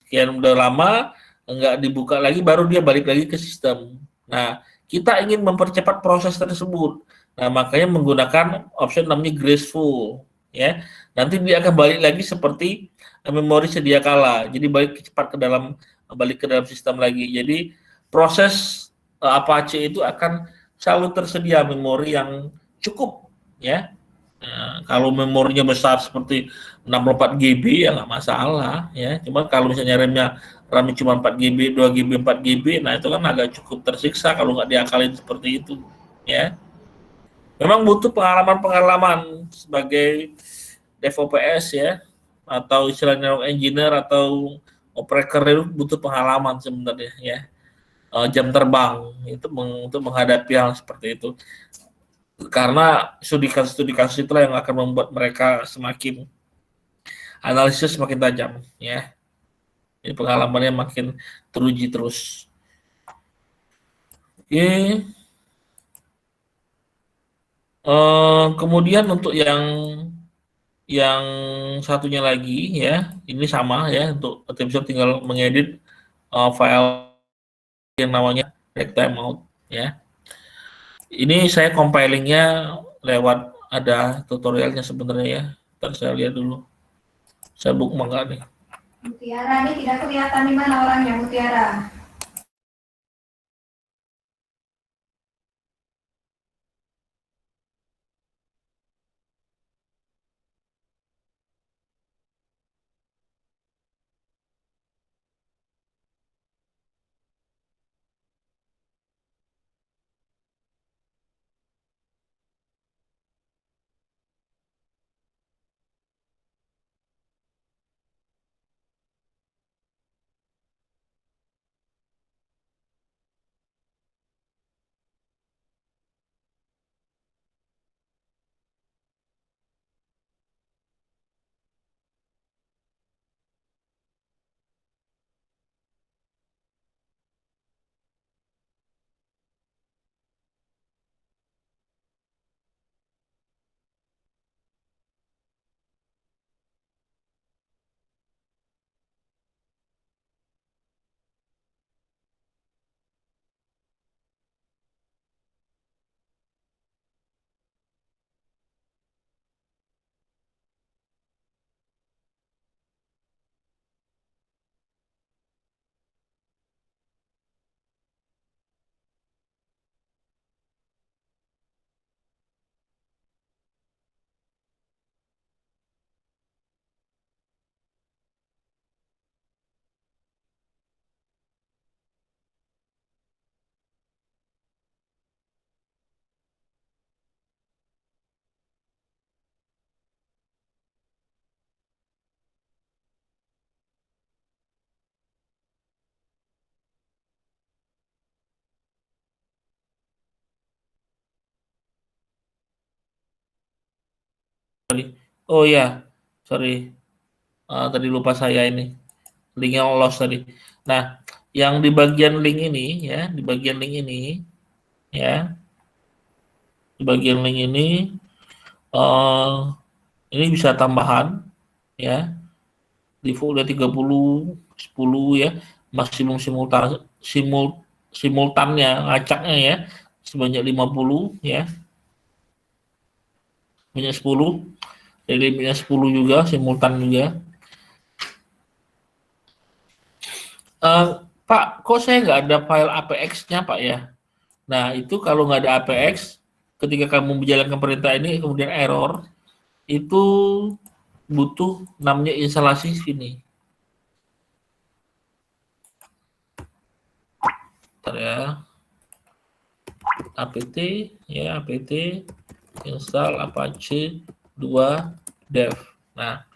sekian udah lama nggak dibuka lagi, baru dia balik lagi ke sistem. Nah, kita ingin mempercepat proses tersebut. Nah, makanya menggunakan option namanya graceful, ya. Nanti dia akan balik lagi seperti memori sedia kala. Jadi balik ke dalam sistem lagi. Jadi proses Apache itu akan selalu tersedia memori yang cukup, ya. Nah, kalau memorinya besar seperti 64 GB ya nggak masalah, ya. Cuma kalau misalnya RAM-nya cuma 4 GB, 2 GB, 4 GB, nah itu kan agak cukup tersiksa kalau nggak diakalin seperti itu, ya. Memang butuh pengalaman-pengalaman sebagai DevOps, ya, atau istilahnya engineer atau operator itu butuh pengalaman sebenarnya, ya. Jam terbang itu untuk menghadapi hal seperti itu. Karena studi kasus itulah yang akan membuat mereka semakin analisis semakin tajam, ya. Jadi pengalamannya makin teruji terus. Oke. Kemudian untuk yang satunya lagi, ya, ini sama, ya, untuk bisa tinggal mengedit file yang namanya break timeout, ya. Ini saya compilingnya lewat ada tutorialnya sebenarnya, ya. Ntar saya lihat dulu. Saya bookmark nih. Mutiara ini tidak kelihatan di mana orangnya, Mutiara. Oh ya, sorry. Tadi lupa saya ini. Linknya lolos tadi. Nah, yang di bagian link ini, ya, di bagian link ini, ya, di bagian link ini bisa tambahan, ya, defaultnya 30, 10, ya, maksimum simultannya, ngacaknya, ya, sebanyak 50, ya, banyak 10, jadi limitnya 10 juga, simultan juga. Pak, kok saya nggak ada file APX-nya, Pak, ya? Nah, itu kalau nggak ada APX, ketika kamu menjalankan perintah ini, kemudian error, itu butuh namanya instalasi sini. Bentar ya. apt, ya, apt, install Apache 2 dev. Nah,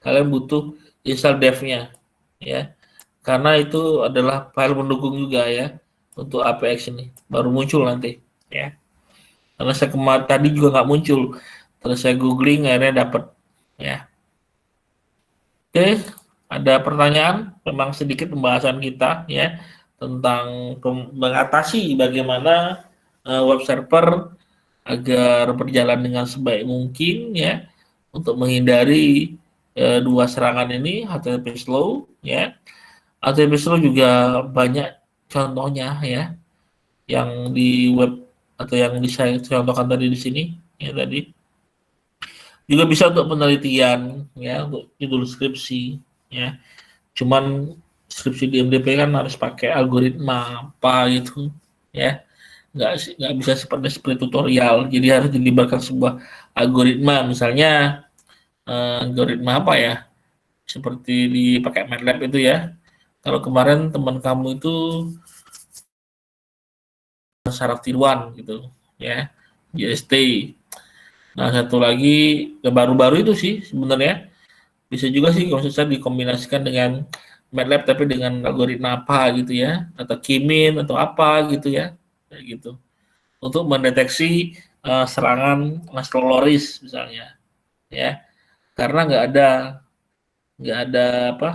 kalian butuh install dev-nya, ya. Karena itu adalah file pendukung juga, ya, untuk APX ini. Baru muncul nanti, ya. Karena saya tadi juga nggak muncul. Terus saya googling, akhirnya dapat, ya. Oke, ada pertanyaan? Memang sedikit pembahasan kita, ya, tentang mengatasi bagaimana web server agar berjalan dengan sebaik mungkin, ya, untuk menghindari dua serangan ini, HTTP slow, ya. ATP Slow juga banyak contohnya ya, yang di web atau yang saya contohkan tadi di sini ya tadi. Juga bisa untuk penelitian ya, untuk judul skripsi ya. Cuman skripsi di MDP kan harus pakai algoritma apa gitu ya. Nggak bisa seperti tutorial, jadi harus dilibatkan sebuah algoritma, misalnya algoritma apa ya, seperti dipakai MATLAB itu ya. Kalau kemarin teman kamu itu syarat tiruan gitu ya, GST. Nah, satu lagi baru-baru itu sih sebenarnya bisa juga sih kalau bisa dikombinasikan dengan MATLAB tapi dengan algoritma apa gitu ya, atau Kimin atau apa gitu ya, kayak gitu. Untuk mendeteksi serangan astroloris misalnya ya, karena nggak ada apa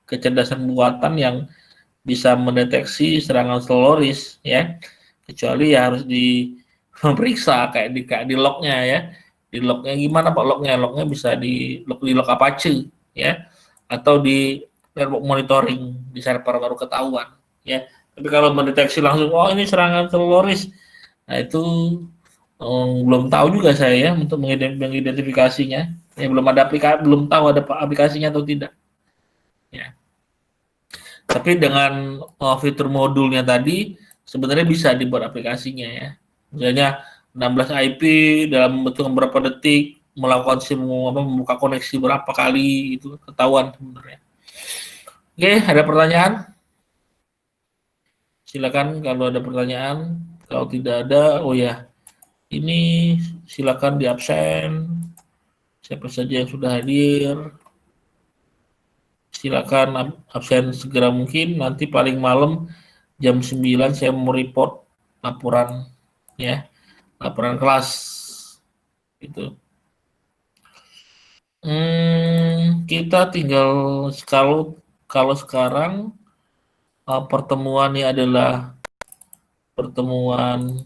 kecerdasan buatan yang bisa mendeteksi serangan astroloris ya, kecuali ya harus diperiksa kayak di lognya ya. Di lognya gimana Pak lognya? Lognya bisa di log Apache ya, atau di network monitoring di server baru ketahuan ya. Tapi kalau mendeteksi langsung, oh ini serangan teroris, nah itu belum tahu juga saya ya untuk mengidentifikasinya. Ya, belum tahu ada aplikasinya atau tidak. Ya. Tapi dengan fitur modulnya tadi sebenarnya bisa dibuat aplikasinya ya. Misalnya 16 IP dalam hitungan berapa detik, melakukan membuka koneksi berapa kali, itu ketahuan sebenarnya. Oke, ada pertanyaan? Silakan kalau ada pertanyaan. Kalau tidak ada, oh ya, ini silakan di absen. Siapa saja yang sudah hadir, silakan absen segera mungkin. Nanti paling malam jam 9 saya mau report laporan ya, laporan kelas gitu. Kita tinggal kalau sekarang pertemuan ini adalah pertemuan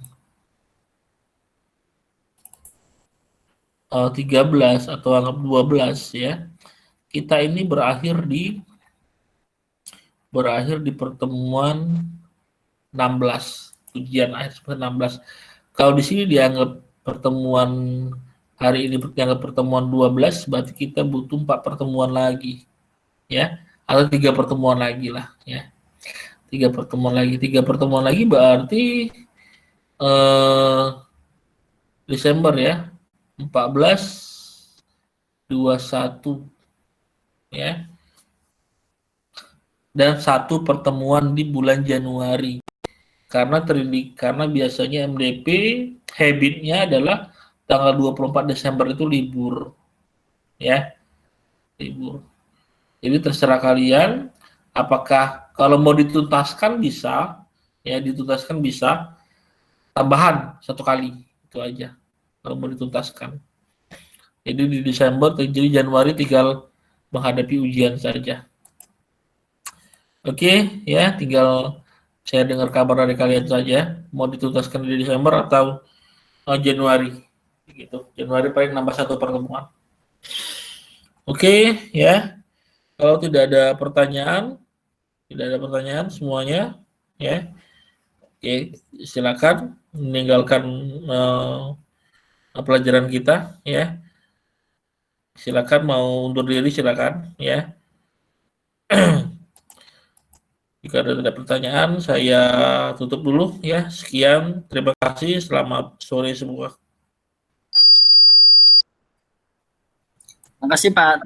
13 atau anggap 12 ya. Kita ini berakhir di pertemuan 16, ujian akhir semester 16. Kalau di sini dianggap pertemuan hari ini dianggap pertemuan 12, berarti kita butuh 4 pertemuan lagi ya, atau 3 pertemuan lagi lah ya. 3 pertemuan lagi berarti Desember ya, 14 21 ya, dan 1 pertemuan di bulan Januari. Karena biasanya MDP habitnya adalah tanggal 24 Desember itu libur ya, libur. Jadi terserah kalian apakah kalau mau dituntaskan bisa ya, dituntaskan bisa tambahan 1 kali itu aja kalau mau dituntaskan. Jadi di Desember, jadi Januari tinggal menghadapi ujian saja. Oke ya, tinggal saya dengar kabar dari kalian saja mau dituntaskan di Desember atau Januari gitu. Januari paling nambah 1 pertemuan. Oke ya, kalau tidak ada pertanyaan semuanya ya. Oke, silakan meninggalkan pelajaran kita ya. Silakan mau undur diri silakan ya. Jika ada pertanyaan, saya tutup dulu ya. Sekian, terima kasih. Selamat sore semua. Terima kasih Pak.